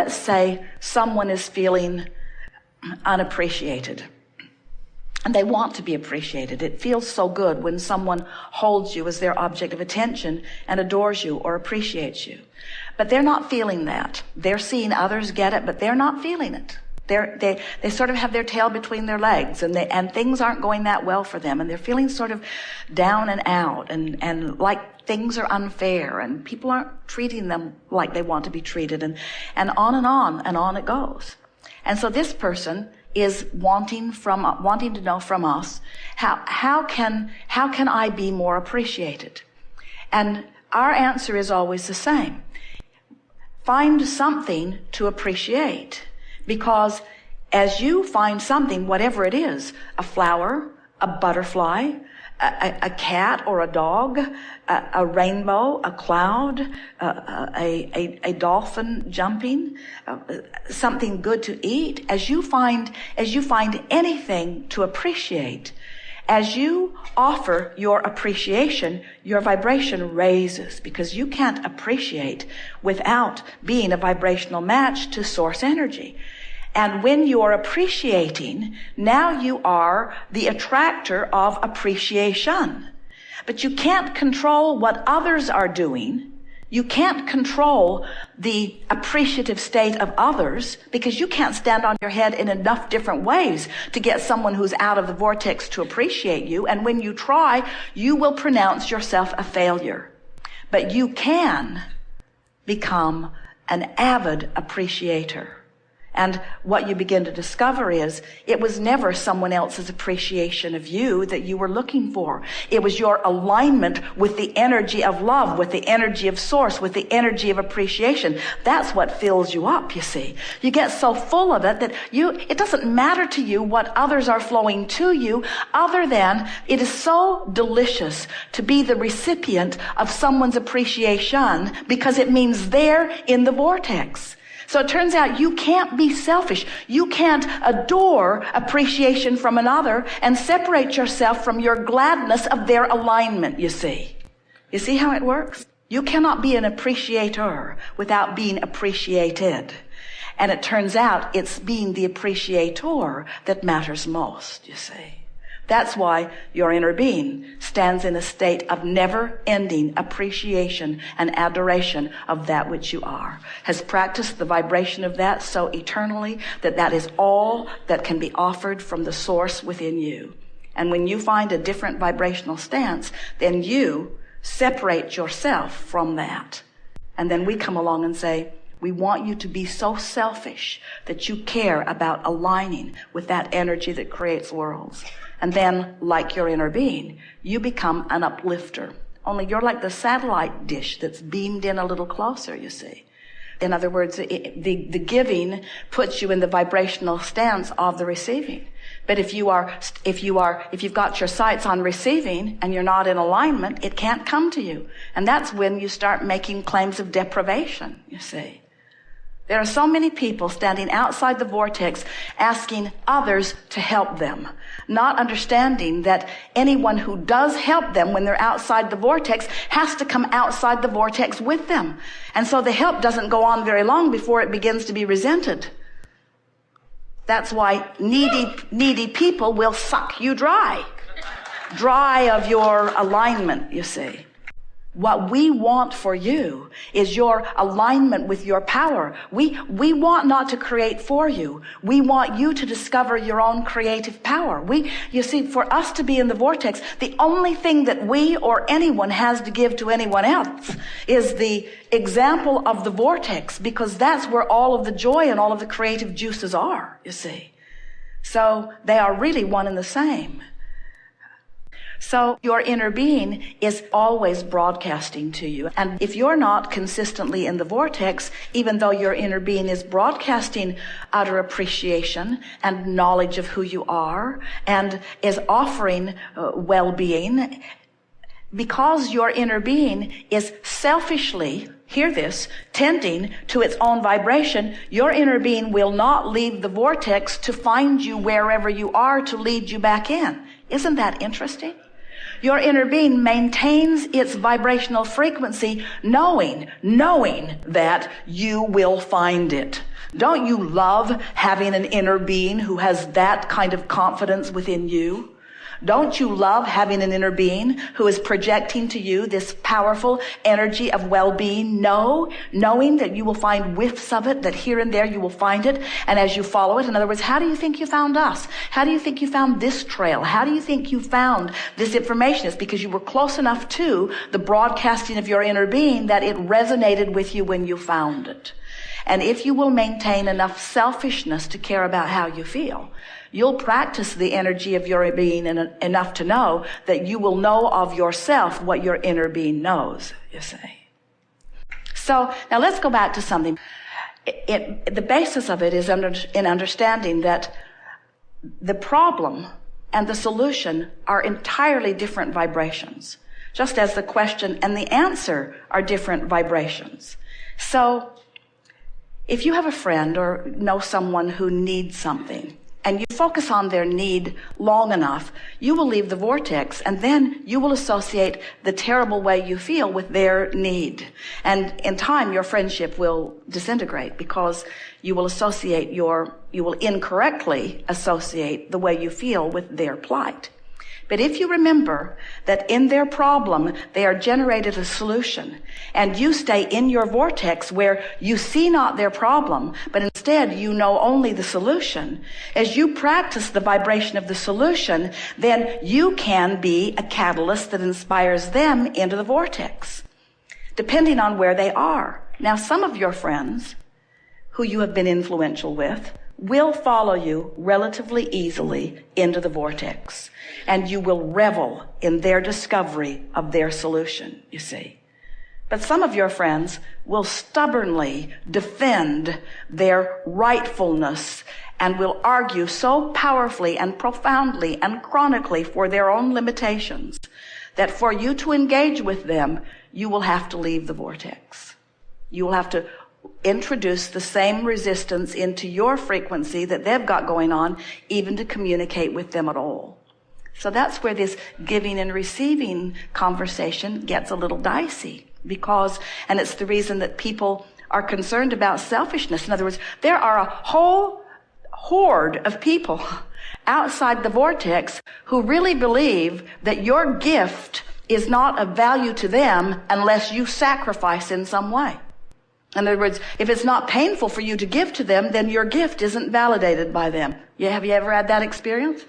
let's say someone is feeling unappreciated. And they want to be appreciated. It feels so good when someone holds you as their object of attention and adores you or appreciates you. But they're not feeling that. They're seeing others get it, but they're not feeling it. They sort of have their tail between their legs, and things aren't going that well for them, and they're feeling sort of down and out, and like things are unfair, and people aren't treating them like they want to be treated, and on it goes. And so this person is wanting to know from us, how can I be more appreciated? And our answer is always the same. Find something to appreciate, because as you find something, whatever it is, a flower, a butterfly, a cat or a dog, a rainbow, a cloud, a dolphin jumping, something good to eat, as you find anything to appreciate, as you offer your appreciation, your vibration raises, because you can't appreciate without being a vibrational match to source energy. And when you're appreciating, now you are the attractor of appreciation. But you can't control what others are doing. You can't control the appreciative state of others, because you can't stand on your head in enough different ways to get someone who's out of the vortex to appreciate you. And when you try, you will pronounce yourself a failure. But you can become an avid appreciator. And what you begin to discover is it was never someone else's appreciation of you that you were looking for. It was your alignment with the energy of love, with the energy of source, with the energy of appreciation. That's what fills you up, you see. You get so full of it that it doesn't matter to you what others are flowing to you, other than it is so delicious to be the recipient of someone's appreciation, because it means they're in the vortex. So it turns out you can't be selfish. You can't adore appreciation from another and separate yourself from your gladness of their alignment, you see. You see how it works? You cannot be an appreciator without being appreciated. And it turns out it's being the appreciator that matters most, you see. That's why your inner being stands in a state of never-ending appreciation and adoration of that which you are, has practiced the vibration of that so eternally that is all that can be offered from the source within you. And when you find a different vibrational stance, then you separate yourself from that. And then we come along and say, we want you to be so selfish that you care about aligning with that energy that creates worlds. And then, like your inner being, you become an uplifter. Only you're like the satellite dish that's beamed in a little closer, you see. In other words, the giving puts you in the vibrational stance of the receiving. But if you've got your sights on receiving and you're not in alignment, it can't come to you. And that's when you start making claims of deprivation, you see. There are so many people standing outside the vortex asking others to help them, not understanding that anyone who does help them when they're outside the vortex has to come outside the vortex with them. And so the help doesn't go on very long before it begins to be resented. That's why needy people will suck you dry of your alignment, you see. What we want for you is your alignment with your power. We want not to create for you. We want you to discover your own creative power. You see, for us to be in the vortex, the only thing that we or anyone has to give to anyone else is the example of the vortex, because that's where all of the joy and all of the creative juices are, you see. So they are really one and the same. So your inner being is always broadcasting to you. And if you're not consistently in the vortex, even though your inner being is broadcasting utter appreciation and knowledge of who you are and is offering well-being, because your inner being is selfishly, hear this, tending to its own vibration, your inner being will not leave the vortex to find you wherever you are to lead you back in. Isn't that interesting? Your inner being maintains its vibrational frequency knowing that you will find it. Don't you love having an inner being who has that kind of confidence within you? Don't you love having an inner being who is projecting to you this powerful energy of well-being? Knowing that you will find whiffs of it, that here and there you will find it, and as you follow it, in other words, how do you think you found us? How do you think you found this trail? How do you think you found this information? It's because you were close enough to the broadcasting of your inner being that it resonated with you when you found it. And if you will maintain enough selfishness to care about how you feel, you'll practice the energy of your being enough to know that you will know of yourself what your inner being knows, you see. So now let's go back to something. The basis of it is in understanding that the problem and the solution are entirely different vibrations, just as the question and the answer are different vibrations. So if you have a friend or know someone who needs something, and you focus on their need long enough, you will leave the vortex, and then you will associate the terrible way you feel with their need. And in time, your friendship will disintegrate because you will incorrectly associate the way you feel with their plight. But if you remember that in their problem, they are generated a solution, and you stay in your vortex where you see not their problem, but instead you know only the solution, as you practice the vibration of the solution, then you can be a catalyst that inspires them into the vortex, depending on where they are. Now, some of your friends who you have been influential with will follow you relatively easily into the vortex, and you will revel in their discovery of their solution, you see. But some of your friends will stubbornly defend their rightfulness and will argue so powerfully and profoundly and chronically for their own limitations that for you to engage with them, you will have to leave the vortex. You will have to introduce the same resistance into your frequency that they've got going on, even to communicate with them at all. So that's where this giving and receiving conversation gets a little dicey, and it's the reason that people are concerned about selfishness. In other words, there are a whole horde of people outside the vortex who really believe that your gift is not of value to them unless you sacrifice in some way. In other words, if it's not painful for you to give to them, then your gift isn't validated by them. Have you ever had that experience?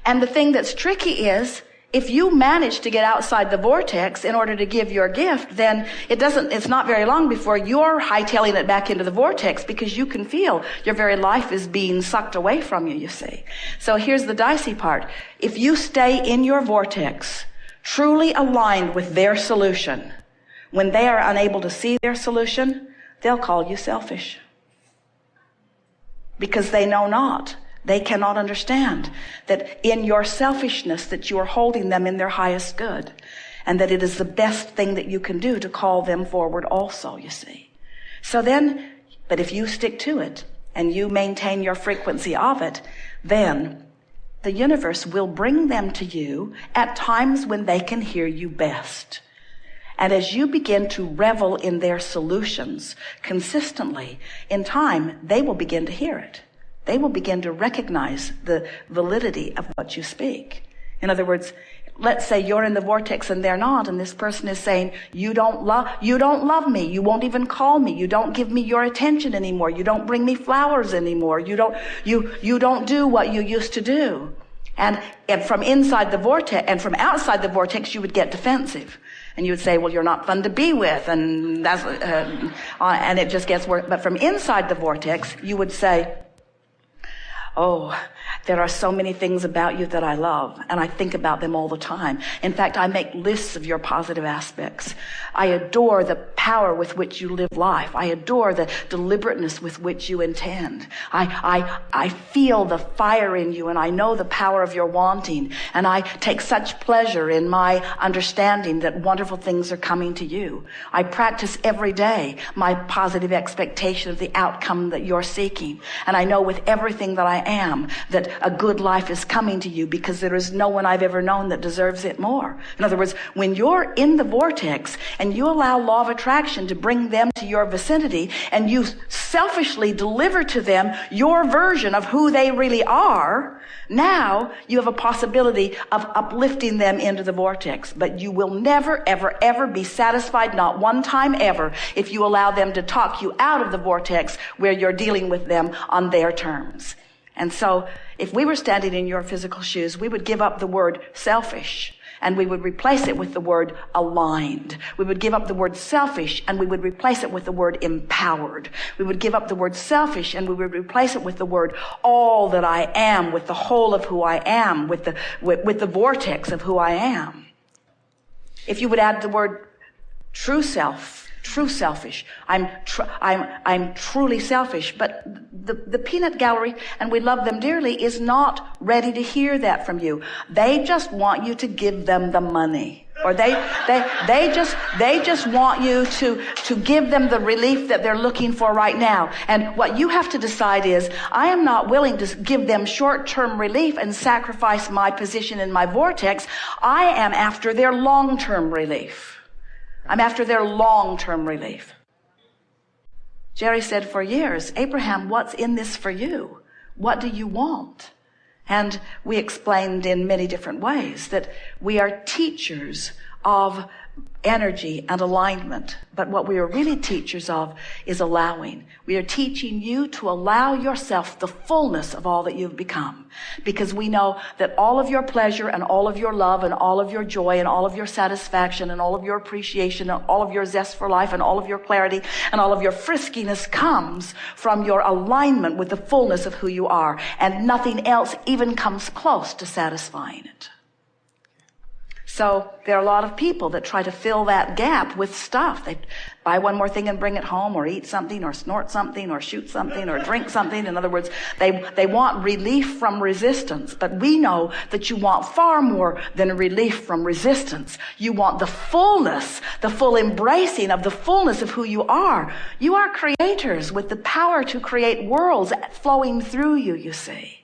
And the thing that's tricky is, if you manage to get outside the vortex in order to give your gift, then it's not very long before you're hightailing it back into the vortex, because you can feel your very life is being sucked away from you, you see. So here's the dicey part. If you stay in your vortex, truly aligned with their solution, when they are unable to see their solution, they'll call you selfish. Because they know not. They cannot understand that in your selfishness that you are holding them in their highest good, and that it is the best thing that you can do to call them forward also, you see. So then, but if you stick to it and you maintain your frequency of it, then the universe will bring them to you at times when they can hear you best. And as you begin to revel in their solutions consistently, in time, they will begin to hear it. They will begin to recognize the validity of what you speak. In other words, let's say you're in the vortex and they're not, and this person is saying, you don't love me. You won't even call me. You don't give me your attention anymore. You don't bring me flowers anymore. You don't do what you used to do. And from inside the vortex and from outside the vortex, you would get defensive. And you would say, well, you're not fun to be with, and and it just gets worse. But from inside the vortex, you would say, oh, there are so many things about you that I love, and I think about them all the time. In fact, I make lists of your positive aspects. I adore the power with which you live life. I adore the deliberateness with which you intend. I feel the fire in you, and I know the power of your wanting, and I take such pleasure in my understanding that wonderful things are coming to you. I practice every day my positive expectation of the outcome that you're seeking, and I know with everything that I am that a good life is coming to you because there is no one I've ever known that deserves it more. In other words, when you're in the vortex and you allow law of attraction to bring them to your vicinity and you selfishly deliver to them your version of who they really are, now you have a possibility of uplifting them into the vortex. But you will never, ever, ever be satisfied, not one time ever, if you allow them to talk you out of the vortex where you're dealing with them on their terms. And so if we were standing in your physical shoes, we would give up the word selfish and we would replace it with the word aligned. We would give up the word selfish and we would replace it with the word empowered. We would give up the word selfish and we would replace it with the word all that I am, with the whole of who I am, with the vortex of who I am. If you would add the word true selfish. I'm truly selfish. But the peanut gallery, and we love them dearly, is not ready to hear that from you. They just want you to give them the money. Or they just want you to give them the relief that they're looking for right now. And what you have to decide is, I am not willing to give them short-term relief and sacrifice my position in my vortex. I am after their long-term relief. I'm after their long-term relief. Jerry said for years, Abraham, what's in this for you? What do you want? And we explained in many different ways that we are teachers of energy and alignment. But what we are really teachers of is allowing. We are teaching you to allow yourself the fullness of all that you've become. Because we know that all of your pleasure and all of your love and all of your joy and all of your satisfaction and all of your appreciation and all of your zest for life and all of your clarity and all of your friskiness comes from your alignment with the fullness of who you are. And nothing else even comes close to satisfying it. So there are a lot of people that try to fill that gap with stuff. They buy one more thing and bring it home, or eat something, or snort something, or shoot something, or drink something. In other words, they want relief from resistance. But we know that you want far more than relief from resistance. You want the fullness, the full embracing of the fullness of who you are. You are creators with the power to create worlds flowing through you, you see.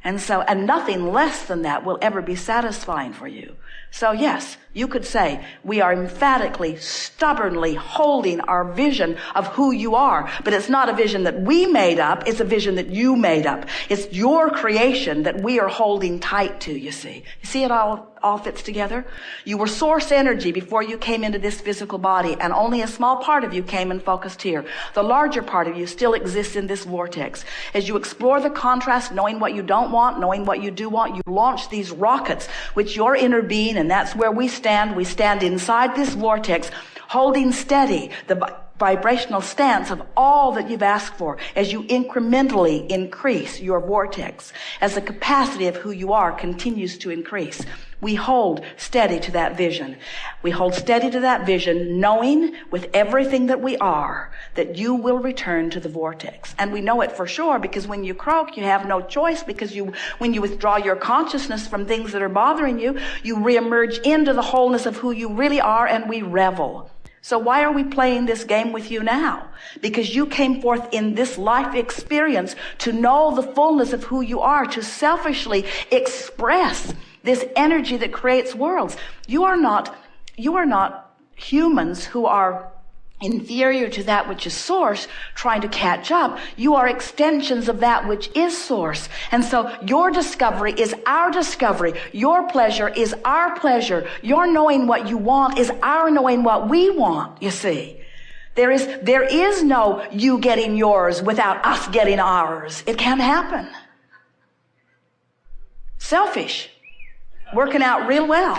And nothing less than that will ever be satisfying for you. So yes, you could say we are emphatically, stubbornly holding our vision of who you are. But it's not a vision that we made up. It's a vision that you made up. It's your creation that we are holding tight to, you see. You see it all fits together? You were source energy before you came into this physical body, and only a small part of you came and focused here. The larger part of you still exists in this vortex. As you explore the contrast, knowing what you don't want, knowing what you do want, you launch these rockets, which your inner being, and that's where we stand. We stand inside this vortex, holding steady the vibrational stance of all that you've asked for as you incrementally increase your vortex, as the capacity of who you are continues to increase. We hold steady to that vision. We hold steady to that vision, knowing with everything that we are that you will return to the vortex. And we know it for sure because when you croak, you have no choice, because when you withdraw your consciousness from things that are bothering you, you reemerge into the wholeness of who you really are, and we revel. So why are we playing this game with you now? Because you came forth in this life experience to know the fullness of who you are, to selfishly express this energy that creates worlds. You are not humans who are inferior to that which is source, trying to catch up. You are extensions of that which is source. And so your discovery is our discovery. Your pleasure is our pleasure. Your knowing what you want is our knowing what we want, you see. There is no you getting yours without us getting ours. It can't happen. Selfish. Working out real well.